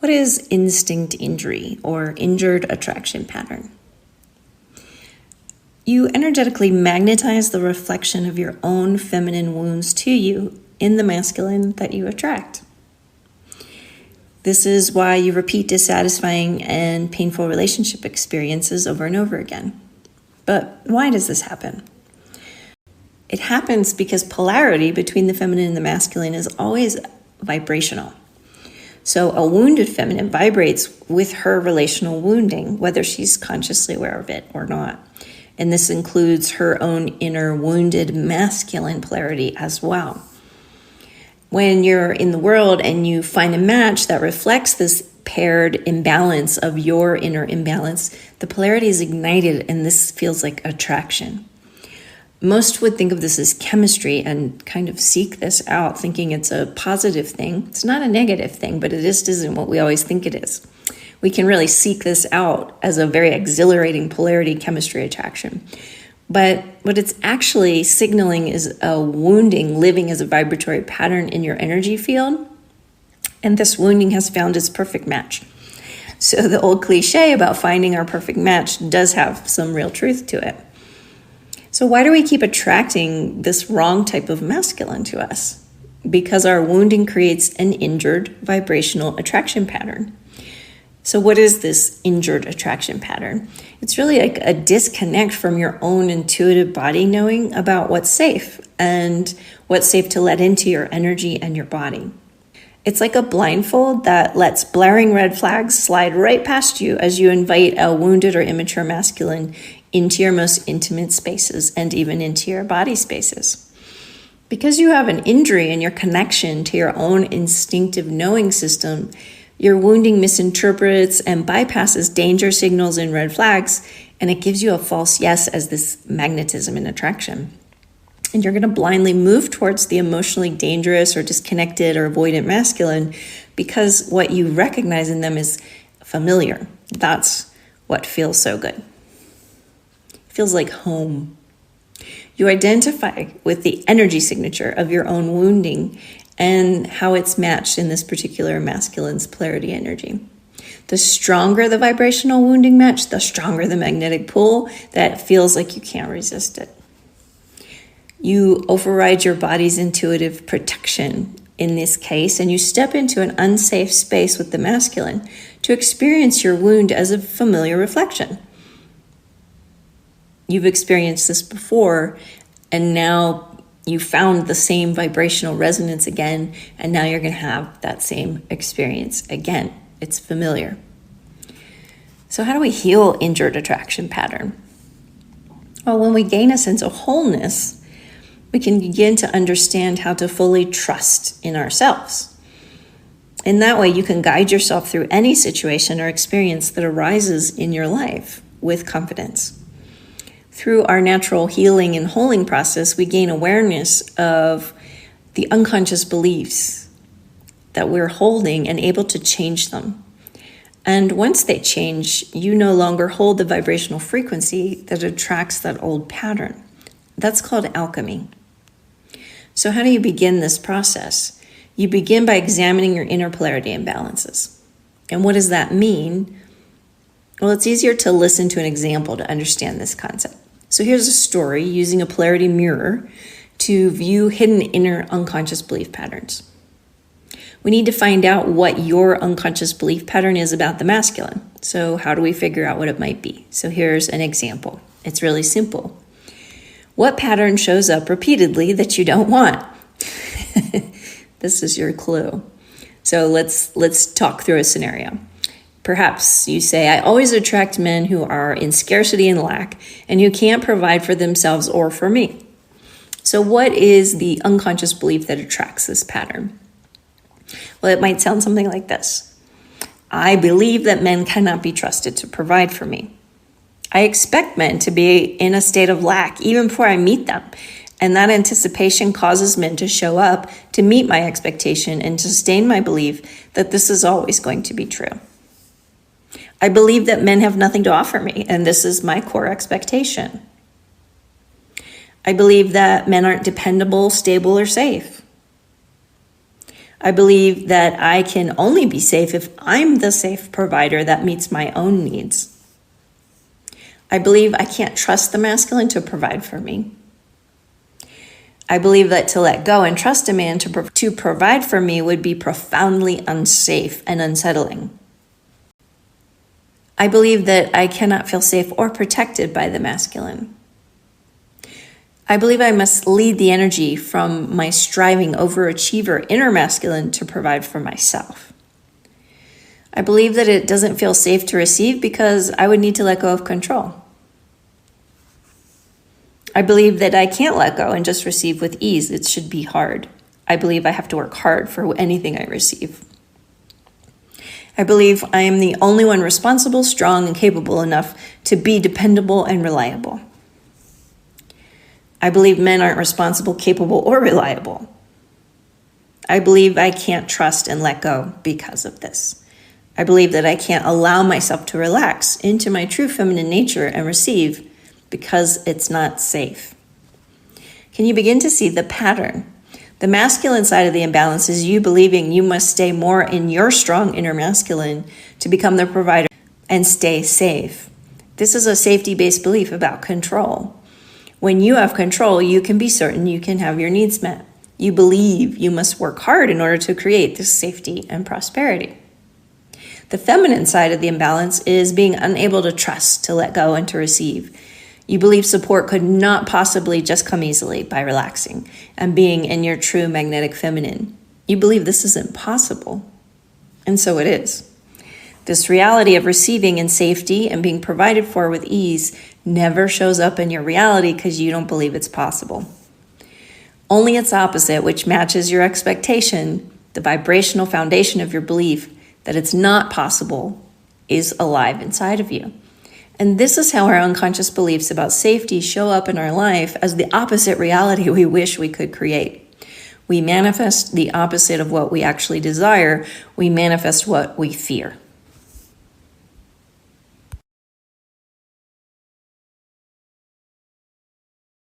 What is instinct injury or injured attraction pattern? You energetically magnetize the reflection of your own feminine wounds to you in the masculine that you attract. This is why you repeat dissatisfying and painful relationship experiences over and over again. But why does this happen? It happens because polarity between the feminine and the masculine is always vibrational. So a wounded feminine vibrates with her relational wounding, whether she's consciously aware of it or not. And this includes her own inner wounded masculine polarity as well. When you're in the world and you find a match that reflects this paired imbalance of your inner imbalance, the polarity is ignited and this feels like attraction. Most would think of this as chemistry and kind of seek this out, thinking it's a positive thing. It's not a negative thing, but it just isn't what we always think it is. We can really seek this out as a very exhilarating polarity chemistry attraction. But what it's actually signaling is a wounding living as a vibratory pattern in your energy field. And this wounding has found its perfect match. So the old cliche about finding our perfect match does have some real truth to it. So why do we keep attracting this wrong type of masculine to us? Because our wounding creates an injured vibrational attraction pattern. So what is this injured attraction pattern? It's really like a disconnect from your own intuitive body knowing about what's safe and what's safe to let into your energy and your body. It's like a blindfold that lets blaring red flags slide right past you as you invite a wounded or immature masculine into your most intimate spaces and even into your body spaces. Because you have an injury in your connection to your own instinctive knowing system, your wounding misinterprets and bypasses danger signals and red flags, and it gives you a false yes as this magnetism and attraction. And you're going to blindly move towards the emotionally dangerous or disconnected or avoidant masculine because what you recognize in them is familiar. That's what feels so good. It feels like home. You identify with the energy signature of your own wounding and how it's matched in this particular masculine's polarity energy. The stronger the vibrational wounding match, the stronger the magnetic pull that feels like you can't resist it. You override your body's intuitive protection in this case, and you step into an unsafe space with the masculine to experience your wound as a familiar reflection. You've experienced this before, and now you found the same vibrational resonance again, and now you're going to have that same experience again. It's familiar. So how do we heal injured attraction pattern? Well, when we gain a sense of wholeness, we can begin to understand how to fully trust in ourselves. In that way, you can guide yourself through any situation or experience that arises in your life with confidence. Through our natural healing and holding process, we gain awareness of the unconscious beliefs that we're holding and able to change them. And once they change, you no longer hold the vibrational frequency that attracts that old pattern. That's called alchemy. So how do you begin this process? You begin by examining your inner polarity imbalances. And what does that mean? Well, it's easier to listen to an example to understand this concept. So here's a story using a polarity mirror to view hidden inner unconscious belief patterns. We need to find out what your unconscious belief pattern is about the masculine. So how do we figure out what it might be? So here's an example. It's really simple. What pattern shows up repeatedly that you don't want? This is your clue. So let's talk through a scenario. Perhaps you say, I always attract men who are in scarcity and lack and who can't provide for themselves or for me. So what is the unconscious belief that attracts this pattern? Well, it might sound something like this. I believe that men cannot be trusted to provide for me. I expect men to be in a state of lack even before I meet them. And that anticipation causes men to show up to meet my expectation and to sustain my belief that this is always going to be true. I believe that men have nothing to offer me, and this is my core expectation. I believe that men aren't dependable, stable, or safe. I believe that I can only be safe if I'm the safe provider that meets my own needs. I believe I can't trust the masculine to provide for me. I believe that to let go and trust a man to provide for me would be profoundly unsafe and unsettling. I believe that I cannot feel safe or protected by the masculine. I believe I must lead the energy from my striving overachiever inner masculine to provide for myself. I believe that it doesn't feel safe to receive because I would need to let go of control. I believe that I can't let go and just receive with ease. It should be hard. I believe I have to work hard for anything I receive. I believe I am the only one responsible, strong, and capable enough to be dependable and reliable. I believe men aren't responsible, capable, or reliable. I believe I can't trust and let go because of this. I believe that I can't allow myself to relax into my true feminine nature and receive because it's not safe. Can you begin to see the pattern? The masculine side of the imbalance is you believing you must stay more in your strong inner masculine to become the provider and stay safe. This is a safety-based belief about control. When you have control, you can be certain you can have your needs met. You believe you must work hard in order to create this safety and prosperity. The feminine side of the imbalance is being unable to trust, to let go, and to receive. You believe support could not possibly just come easily by relaxing and being in your true magnetic feminine. You believe this isn't possible. And so it is. This reality of receiving in safety and being provided for with ease never shows up in your reality because you don't believe it's possible. Only its opposite, which matches your expectation, the vibrational foundation of your belief that it's not possible, is alive inside of you. And this is how our unconscious beliefs about safety show up in our life as the opposite reality we wish we could create. We manifest the opposite of what we actually desire. We manifest what we fear.